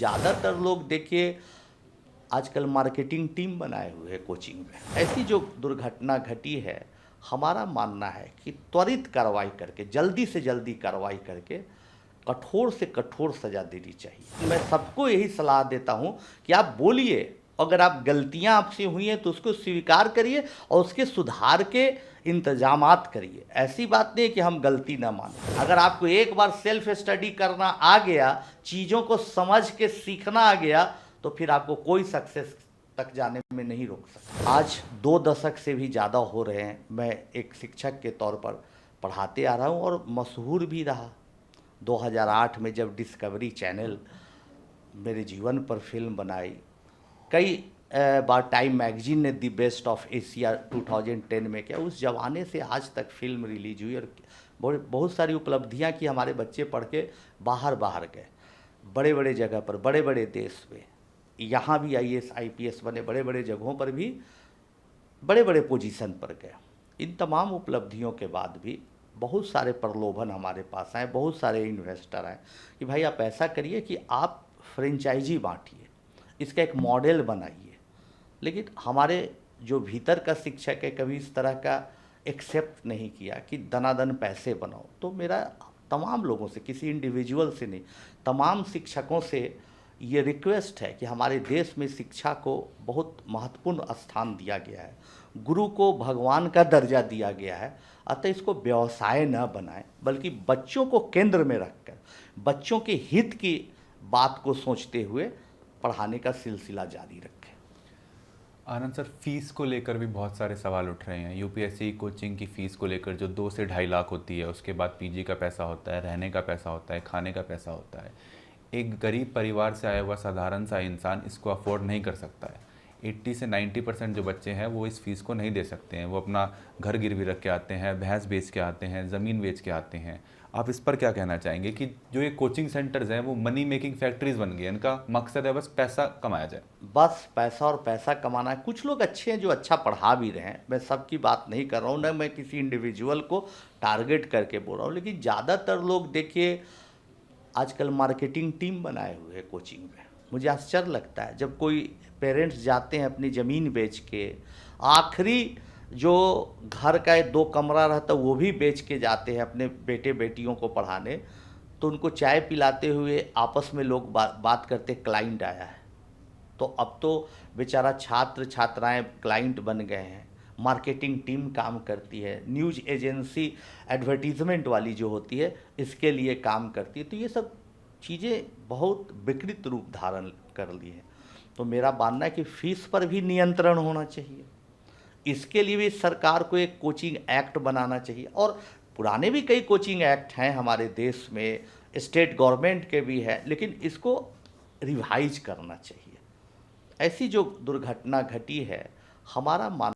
ज़्यादातर लोग देखिए आजकल मार्केटिंग टीम बनाए हुए हैं कोचिंग में। ऐसी जो दुर्घटना घटी है, हमारा मानना है कि त्वरित कार्रवाई करके, जल्दी से जल्दी कार्रवाई करके कठोर से कठोर सज़ा देनी चाहिए। मैं सबको यही सलाह देता हूं कि आप बोलिए, अगर आप गलतियां आपसे हुई हैं तो उसको स्वीकार करिए और उसके सुधार के इंतजामात करिए। ऐसी बात नहीं है कि हम गलती ना मानें। अगर आपको एक बार सेल्फ स्टडी करना आ गया, चीज़ों को समझ के सीखना आ गया, तो फिर आपको कोई सक्सेस तक जाने में नहीं रोक सकता। आज 2 दशक से भी ज़्यादा हो रहे हैं मैं एक शिक्षक के तौर पर पढ़ाते आ रहा हूँ और मशहूर भी रहा। 2008 में जब डिस्कवरी चैनल मेरे जीवन पर फिल्म बनाई, कई बार टाइम मैगजीन ने दी बेस्ट ऑफ एशिया 2010 में किया। उस जमाने से आज तक फिल्म रिलीज हुई और बहुत सारी उपलब्धियां की। हमारे बच्चे पढ़ के बाहर गए, बड़े बड़े जगह पर, बड़े बड़े देश में, यहाँ भी IAS IPS बने, बड़े बड़े जगहों पर भी बड़े बड़े पोजीशन पर गए। इन तमाम उपलब्धियों के बाद भी बहुत सारे प्रलोभन हमारे पास आए, बहुत सारे इन्वेस्टर आए कि भाई आप ऐसा करिए कि आप फ्रेंचाइजी बांटिए, इसका एक मॉडल बनाइए। लेकिन हमारे जो भीतर का शिक्षक है कभी इस तरह का एक्सेप्ट नहीं किया कि दनादन पैसे बनाओ। तो मेरा तमाम लोगों से, किसी इंडिविजुअल से नहीं, तमाम शिक्षकों से ये रिक्वेस्ट है कि हमारे देश में शिक्षा को बहुत महत्वपूर्ण स्थान दिया गया है, गुरु को भगवान का दर्जा दिया गया है। अतः इसको व्यवसाय न बनाएं, बल्कि बच्चों को केंद्र में रखकर बच्चों के हित की बात को सोचते हुए पढ़ाने का सिलसिला जारी रखें। आनंद सर, फीस को लेकर भी बहुत सारे सवाल उठ रहे हैं। यूपीएससी कोचिंग की फ़ीस को लेकर जो 2 से ढाई लाख होती है, उसके बाद पीजी का पैसा होता है, रहने का पैसा होता है, खाने का पैसा होता है। एक गरीब परिवार से आया हुआ साधारण सा इंसान इसको अफोर्ड नहीं कर सकता है। 80 से 90% जो बच्चे हैं वो इस फीस को नहीं दे सकते हैं। वो अपना घर गिरवी रख के आते हैं, भैंस बेच के आते हैं, ज़मीन बेच के आते हैं। आप इस पर क्या कहना चाहेंगे कि जो ये कोचिंग सेंटर्स हैं वो मनी मेकिंग फैक्ट्रीज बन गए, इनका मकसद है बस पैसा कमाया जाए? बस पैसा और पैसा कमाना है। कुछ लोग अच्छे हैं जो अच्छा पढ़ा भी रहे हैं, मैं सबकी बात नहीं कर रहा हूँ, ना मैं किसी इंडिविजुअल को टारगेट करके बोल रहा हूँ। लेकिन ज़्यादातर लोग देखिए आजकल मार्केटिंग टीम बनाए हुए हैं कोचिंग में। मुझे आश्चर्य लगता है जब कोई पेरेंट्स जाते हैं अपनी ज़मीन बेच के, आखिरी जो घर का 2 कमरा रहता है वो भी बेच के जाते हैं अपने बेटे बेटियों को पढ़ाने, तो उनको चाय पिलाते हुए आपस में लोग बात करते क्लाइंट आया है। तो अब तो बेचारा छात्र छात्राएं क्लाइंट बन गए हैं। मार्केटिंग टीम काम करती है, न्यूज़ एजेंसी एडवर्टीज़मेंट वाली जो होती है इसके लिए काम करती है। तो ये सब चीज़ें बहुत विकृत रूप धारण कर ली हैं। तो मेरा मानना है कि फीस पर भी नियंत्रण होना चाहिए। इसके लिए भी सरकार को एक कोचिंग एक्ट बनाना चाहिए, और पुराने भी कई कोचिंग एक्ट हैं हमारे देश में, स्टेट गवर्नमेंट के भी हैं, लेकिन इसको रिवाइज करना चाहिए। ऐसी जो दुर्घटना घटी है, हमारा मान